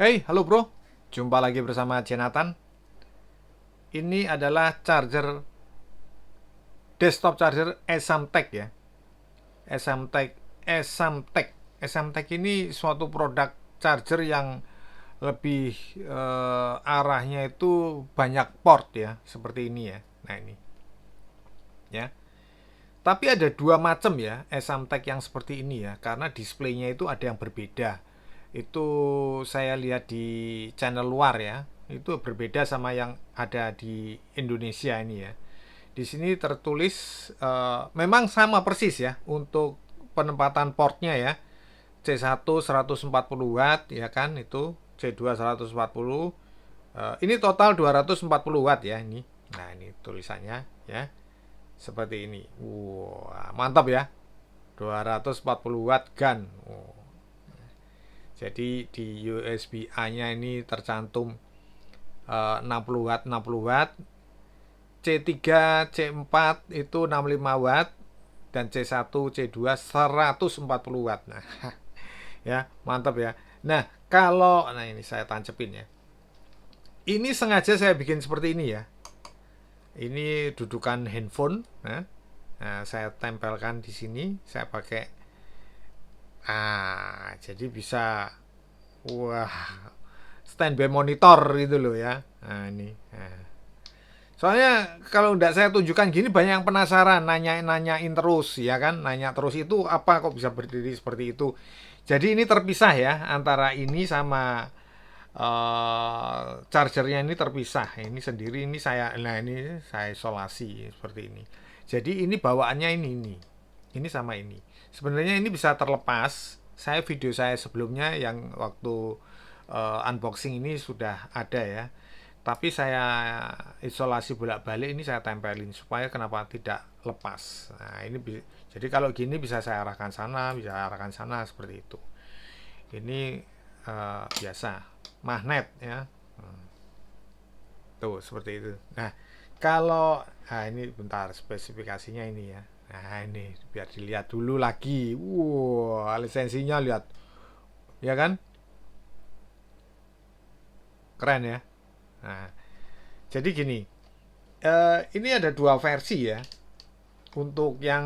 Hey, halo bro. Jumpa lagi bersama Jonathan. Ini adalah charger desktop charger Esamtech ya. Esamtech, Esamtech. Esamtech ini suatu produk charger yang lebih arahnya itu banyak port ya, seperti ini ya. Nah, ini ya. Tapi ada dua macam ya Esamtech yang seperti ini ya, karena displaynya itu ada yang berbeda. Itu saya lihat di channel luar ya, itu berbeda sama yang ada di Indonesia ini ya. Di sini tertulis memang sama persis ya untuk penempatan portnya ya. C1 140 watt ya kan, itu C2 140. Ini total 240 watt ya ini. Nah, ini tulisannya ya. Seperti ini. Wah, mantap ya. 240 watt GAN. Oh. Jadi di USB-A-nya ini tercantum 60 watt 60 watt. C3, C4 itu 65 watt dan C1, C2 140 watt. Nah, ya, mantap ya. Nah, ini saya tancepin ya. Ini sengaja saya bikin seperti ini ya. Ini dudukan handphone. Nah, saya tempelkan di sini. Saya pakai. Jadi bisa. Wah, standby monitor gitu loh ya. Nah, ini. Nah. Soalnya kalau tidak saya tunjukkan gini banyak yang penasaran, nanyain terus ya kan, nanya terus itu apa kok bisa berdiri seperti itu. Jadi ini terpisah ya antara ini sama chargernya ini terpisah. Ini sendiri ini saya isolasi seperti ini. Jadi ini bawaannya ini sama ini. Sebenarnya ini bisa terlepas. Video saya sebelumnya yang waktu unboxing ini sudah ada ya. Tapi saya isolasi bolak-balik, ini saya tempelin supaya kenapa tidak lepas. Nah, jadi kalau gini bisa saya arahkan sana, bisa arahkan sana seperti itu. Ini biasa magnet ya. Tuh seperti itu. Ini bentar, spesifikasinya ini ya. Nah, ini biar dilihat dulu lagi. Wow, lisensinya lihat. Ya kan? Keren ya. Nah, jadi gini, ini ada dua versi ya. Untuk yang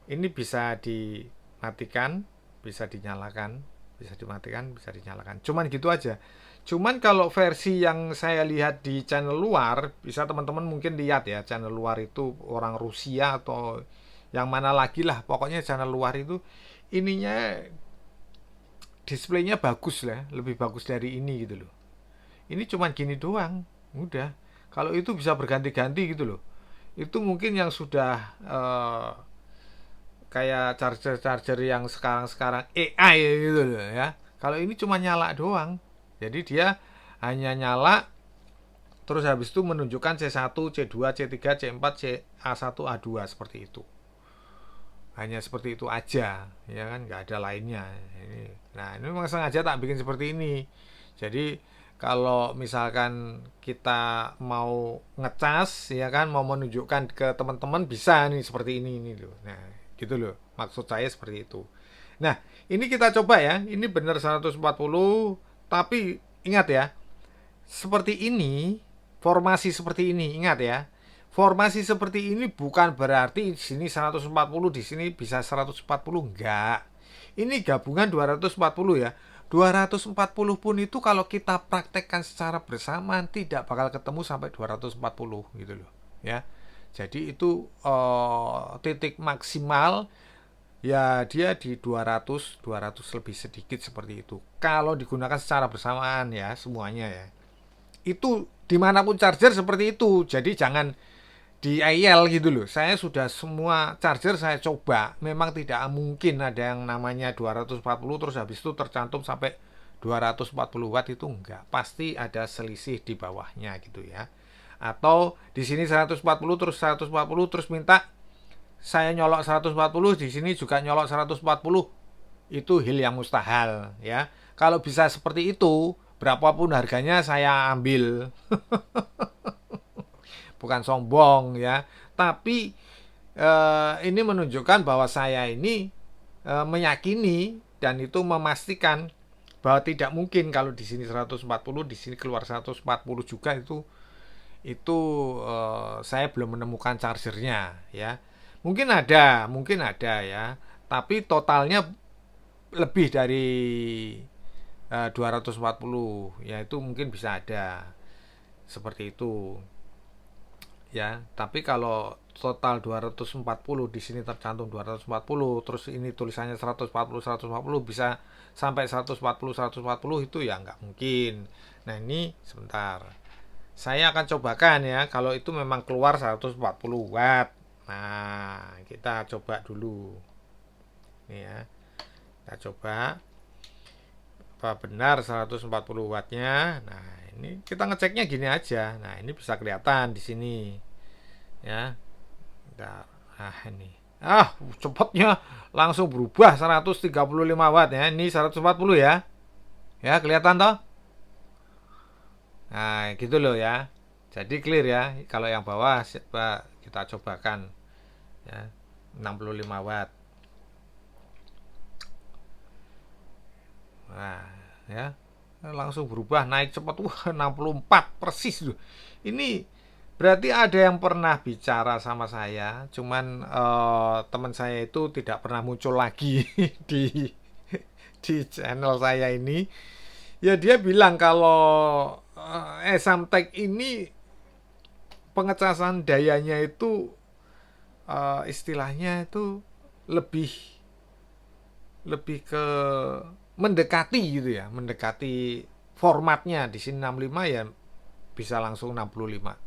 ini bisa dimatikan, bisa dinyalakan, bisa dimatikan, bisa dinyalakan. Cuman gitu aja. Cuman kalau versi yang saya lihat di channel luar, bisa teman-teman mungkin lihat ya, channel luar itu orang Rusia atau yang mana lagi lah, pokoknya channel luar itu ininya displaynya bagus lah, lebih bagus dari ini gitu loh. Ini cuman gini doang, udah. Kalau itu bisa berganti-ganti gitu loh. Itu mungkin yang sudah kayak charger-charger yang sekarang-sekarang AI gitu loh ya. Kalau ini cuma nyala doang. Jadi dia hanya nyala terus habis itu menunjukkan C1, C2, C3, C4, A1, A2 seperti itu. Hanya seperti itu aja, ya kan, nggak ada lainnya. Ini memang sengaja tak bikin seperti ini. Jadi kalau misalkan kita mau ngecas, ya kan, mau menunjukkan ke teman-teman bisa nih seperti ini loh. Nah, gitu loh. Maksud saya seperti itu. Nah, ini kita coba ya. Ini benar 140, tapi ingat ya, seperti ini, formasi seperti ini, ingat ya. Formasi seperti ini bukan berarti di sini 140, di sini bisa 140, enggak. Ini gabungan 240 ya. 240 pun itu kalau kita praktekkan secara bersamaan tidak bakal ketemu sampai 240 gitu loh ya. Jadi itu titik maksimal ya dia di 200 lebih sedikit seperti itu. Kalau digunakan secara bersamaan ya semuanya ya. Itu dimanapun charger seperti itu. Jadi jangan di IL gitu loh. Saya sudah semua charger saya coba. Memang tidak mungkin ada yang namanya 240 terus habis itu tercantum sampai 240 watt, itu enggak. Pasti ada selisih di bawahnya gitu ya. Atau di sini 140 terus 140 terus minta saya nyolok 140, di sini juga nyolok 140. Itu hal yang mustahil ya. Kalau bisa seperti itu, berapapun harganya saya ambil. Bukan sombong ya, tapi ini menunjukkan bahwa saya ini meyakini dan itu memastikan bahwa tidak mungkin kalau di sini 140, di sini keluar 140 juga, itu saya belum menemukan chargernya ya. Mungkin ada ya, tapi totalnya lebih dari 240 ya, itu mungkin bisa ada seperti itu ya. Tapi kalau total 240, di sini tercantum 240, terus ini tulisannya 140 bisa sampai 140 itu ya nggak mungkin. Nah ini sebentar, saya akan cobakan ya, kalau itu memang keluar 140 watt. Nah kita coba dulu nih ya, kita coba apa benar 140 wattnya. Nah ini kita ngeceknya gini aja. Nah ini bisa kelihatan di sini ya. Nah ini, cepatnya langsung berubah 135 watt ya. Ini 140 ya, ya kelihatan toh. Nah gitu loh ya, jadi clear ya. Kalau yang bawah kita cobakan ya, 65 watt. Nah ya, langsung berubah naik cepat. Wah, 64 persis loh. Ini berarti ada yang pernah bicara sama saya, cuman teman saya itu tidak pernah muncul lagi di channel saya ini. Ya dia bilang kalau Esamtek ini pengecasan dayanya itu istilahnya itu lebih lebih ke mendekati gitu ya, mendekati formatnya. Di sini 65 ya, bisa langsung 65.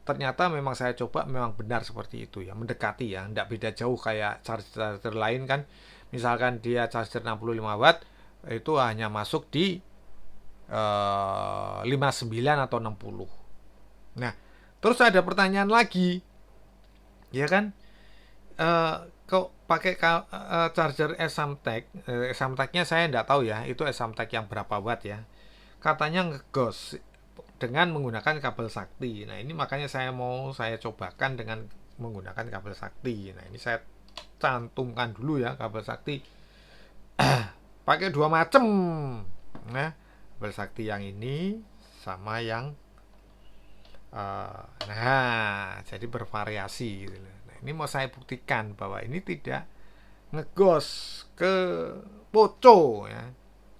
Ternyata memang saya coba memang benar seperti itu ya, mendekati ya, tidak beda jauh kayak charger lain kan. Misalkan dia charger 65 watt, itu hanya masuk di 59 atau 60. Nah, terus ada pertanyaan lagi, ya kan? Kok pakai charger Esamtek? Esamteknya saya tidak tahu ya, itu Esamtek yang berapa watt ya. Katanya ngegos dengan menggunakan kabel sakti. Nah ini makanya saya cobakan dengan menggunakan kabel sakti. Nah ini saya cantumkan dulu ya kabel sakti. Pakai dua macam. Nah kabel sakti yang ini sama yang nah jadi bervariasi gitu. Nah ini mau saya buktikan bahwa ini tidak ngegos ke poco ya.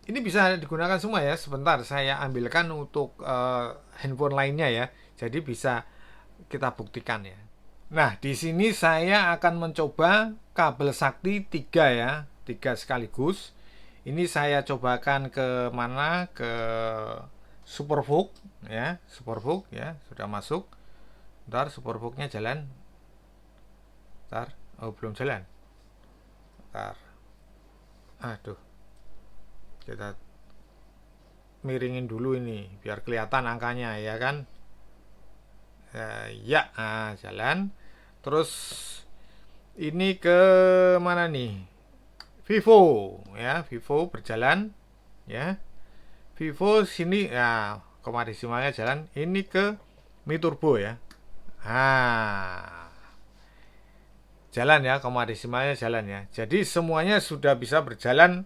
Ini bisa digunakan semua ya. Sebentar saya ambilkan untuk handphone lainnya ya. Jadi bisa kita buktikan ya. Nah, di sini saya akan mencoba kabel sakti 3 ya, 3 sekaligus. Ini saya cobakan ke mana? Ke Supervook ya, Supervook ya, sudah masuk. Ntar Supervooknya jalan. Ntar, oh belum jalan. Ntar, aduh, kita miringin dulu ini biar kelihatan angkanya ya kan. Ya, jalan. Terus ini ke mana nih? Vivo ya, Vivo berjalan ya. Vivo sini ya, koma desimalnya jalan. Ini ke Mi Turbo ya. Jalan ya, koma desimalnya jalan ya. Jadi semuanya sudah bisa berjalan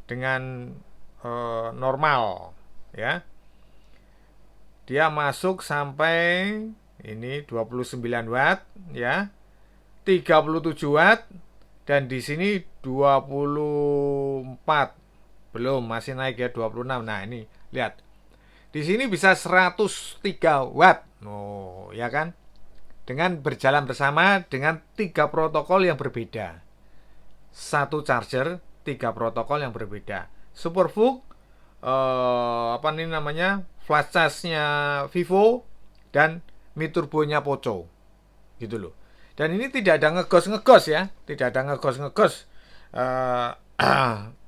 dengan normal ya. Dia masuk sampai ini 29 watt ya, 37 watt, dan di sini 24. Belum, masih naik ya 26. Nah, ini lihat. Di sini bisa 103 watt. Oh, ya kan? Dengan berjalan bersama dengan 3 protokol yang berbeda. Satu charger, 3 protokol yang berbeda. Supervook, apa nih namanya? Flash charge-nya Vivo dan Mi Turbo-nya Poco. Gitu loh. Dan ini tidak ada ngegos ya, tidak ada ngegos.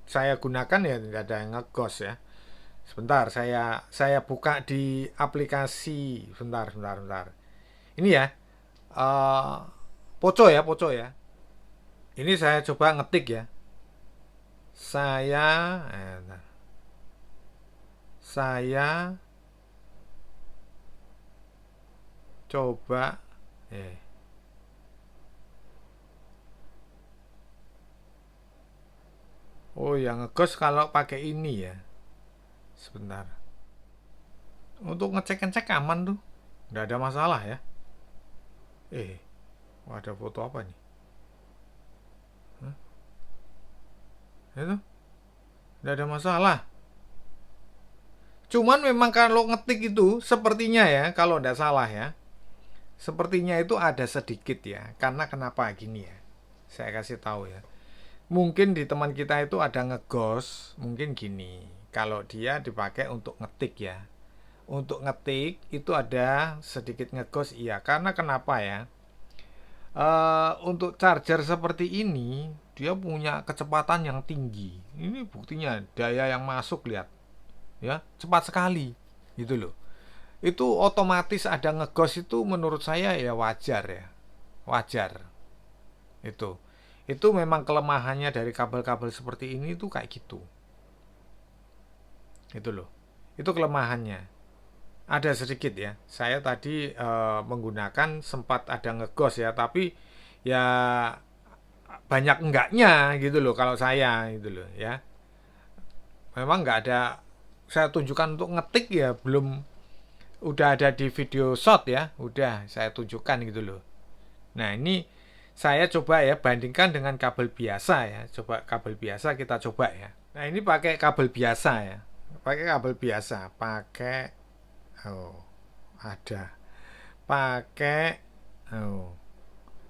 Saya gunakan ya tidak ada yang ngegos ya. Sebentar, saya buka di aplikasi. Bentar. Ini ya, Poco ya. Ini saya coba ngetik ya. Saya coba oh yang ngegos kalau pakai ini ya. Sebentar. Untuk ngecek-ngecek aman tuh, nggak ada masalah ya. Ada foto apa nih? Hah? Itu nggak ada masalah. Cuman memang kalau ngetik itu sepertinya ya, kalau nggak salah ya, sepertinya itu ada sedikit ya. Karena kenapa gini ya? Saya kasih tahu ya. Mungkin di teman kita itu ada ngegos, mungkin gini. Kalau dia dipakai untuk ngetik ya. Untuk ngetik itu ada sedikit ngegos iya. Karena kenapa ya? Untuk charger seperti ini dia punya kecepatan yang tinggi. Ini buktinya daya yang masuk lihat ya cepat sekali gitu loh. Itu otomatis ada ngegos itu menurut saya ya wajar ya, wajar itu memang kelemahannya dari kabel-kabel seperti ini tuh kayak gitu. Itu loh, itu kelemahannya. Ada sedikit ya, saya tadi menggunakan sempat ada ngegos ya, tapi ya banyak enggaknya gitu loh kalau saya gitu loh ya. Memang nggak ada, saya tunjukkan untuk ngetik ya belum, udah ada di video shot ya, udah saya tunjukkan gitu loh. Nah ini saya coba ya bandingkan dengan kabel biasa ya, coba kabel biasa kita coba ya. Nah ini pakai kabel biasa ya, pakai kabel biasa, pakai ada, pakai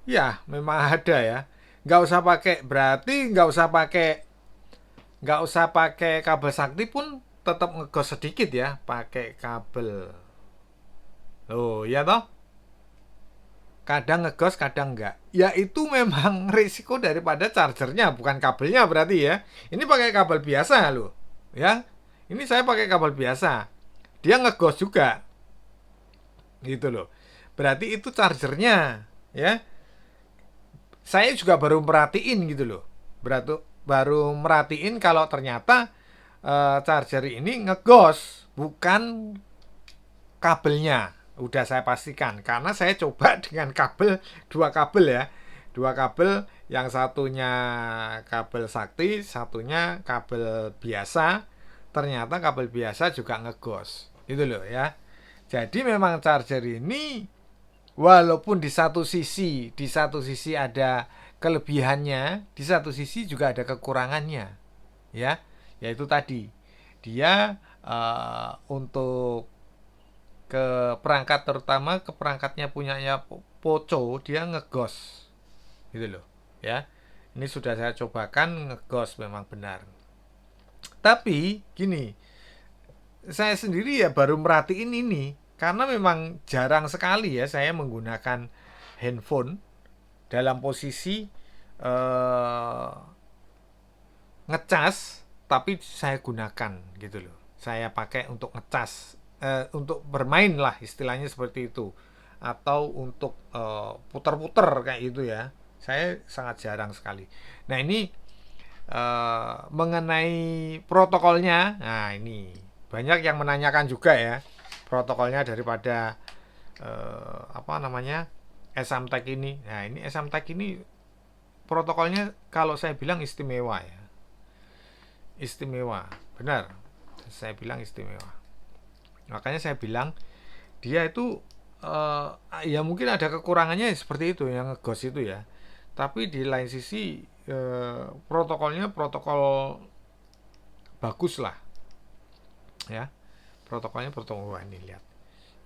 ya memang ada ya. Nggak usah pakai, berarti nggak usah pakai kabel sakti pun tetap ngegos sedikit ya, pakai kabel. Oh ya toh, kadang ngegos kadang enggak ya, itu memang risiko daripada chargernya bukan kabelnya berarti ya. Ini pakai kabel biasa loh ya, ini saya pakai kabel biasa, dia ngegos juga gitu loh, berarti itu chargernya ya. Saya juga baru merhatiin gitu loh, baru merhatiin kalau ternyata charger ini ngegos bukan kabelnya. Udah saya pastikan karena saya coba dengan kabel, dua kabel ya, dua kabel, yang satunya kabel sakti, satunya kabel biasa. Ternyata kabel biasa juga ngegos itu loh ya. Jadi memang charger ini walaupun di satu sisi ada kelebihannya, di satu sisi juga ada kekurangannya ya. Yaitu tadi dia untuk ke perangkat, terutama ke perangkatnya punyanya Poco, dia ngegos gitu loh ya. Ini sudah saya cobakan ngegos memang benar. Tapi gini, saya sendiri ya baru merhatiin ini karena memang jarang sekali ya saya menggunakan handphone dalam posisi eh, ngecas, tapi saya gunakan gitu loh. Saya pakai untuk ngecas, untuk bermain lah istilahnya seperti itu, atau untuk puter-puter kayak gitu ya. Saya sangat jarang sekali. Nah ini mengenai protokolnya, nah ini banyak yang menanyakan juga ya protokolnya daripada apa namanya Esamtech ini. Nah ini Esamtech ini protokolnya kalau saya bilang istimewa ya, istimewa benar, saya bilang istimewa. Makanya saya bilang dia itu ya mungkin ada kekurangannya seperti itu yang ngegos itu ya, tapi di lain sisi protokolnya protokol bagus lah ya. Protokolnya protokol, wah ini lihat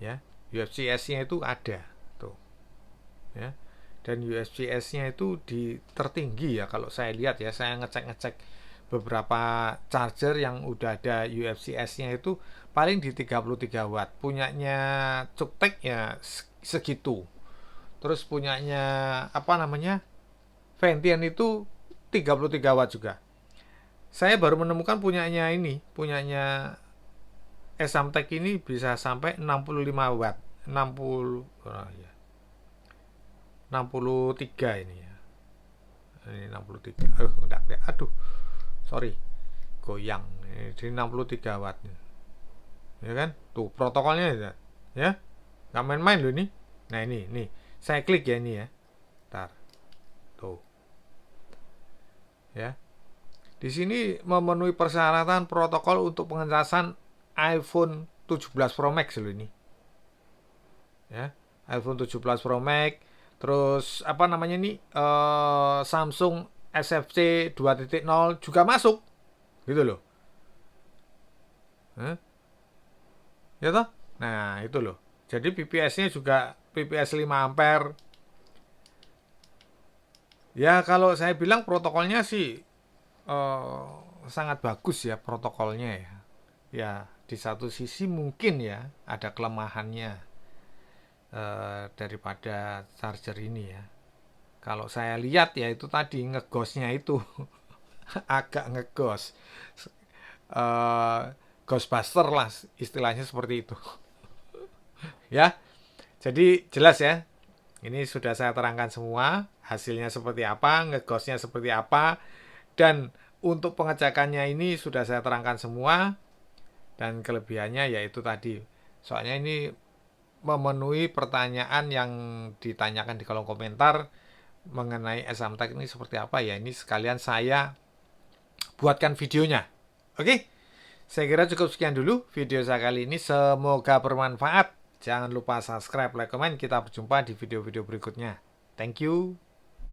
ya, UFCS-nya itu ada tuh ya, dan UFCS-nya itu di tertinggi ya kalau saya lihat ya. Saya ngecek beberapa charger yang udah ada UFCS-nya itu paling di 33 watt. Punyanya Cuktek ya segitu. Terus punyanya apa namanya Ventian itu 33 watt juga. Saya baru menemukan punyanya Esamtech ini bisa sampai 65 watt. 60 ya. 63 ini ya. Ini 63. Enggak. Aduh. Sorry. Goyang. Ini 63 watt. Ya kan? Tuh protokolnya ya. Nggak main-main loh ini. Nah ini, nih. Saya klik ya ini ya. Ntar. Tuh. Ya. Di sini memenuhi persyaratan protokol untuk pengecasan iPhone 17 Pro Max loh ini. Ya, iPhone 17 Pro Max, terus apa namanya ini Samsung SFC 2.0 juga masuk gitu loh. Hah? Ya toh? Nah, itu loh. Jadi PPS-nya juga PPS 5 ampere. Ya kalau saya bilang protokolnya sih eh, sangat bagus ya protokolnya ya. Ya di satu sisi mungkin ya ada kelemahannya daripada charger ini ya. Kalau saya lihat ya itu tadi ngegosnya itu agak ngegos. Eh Ghostbuster lah istilahnya seperti itu. Ya, jadi jelas ya. Ini sudah saya terangkan semua, hasilnya seperti apa, ngegosnya seperti apa, dan untuk pengecekannya ini sudah saya terangkan semua, dan kelebihannya yaitu tadi. Soalnya ini memenuhi pertanyaan yang ditanyakan di kolom komentar mengenai Samtek ini seperti apa ya. Ini sekalian saya buatkan videonya. Oke, saya kira cukup sekian dulu video saya kali ini. Semoga bermanfaat. Jangan lupa subscribe, like, komen. Kita berjumpa di video-video berikutnya. Thank you.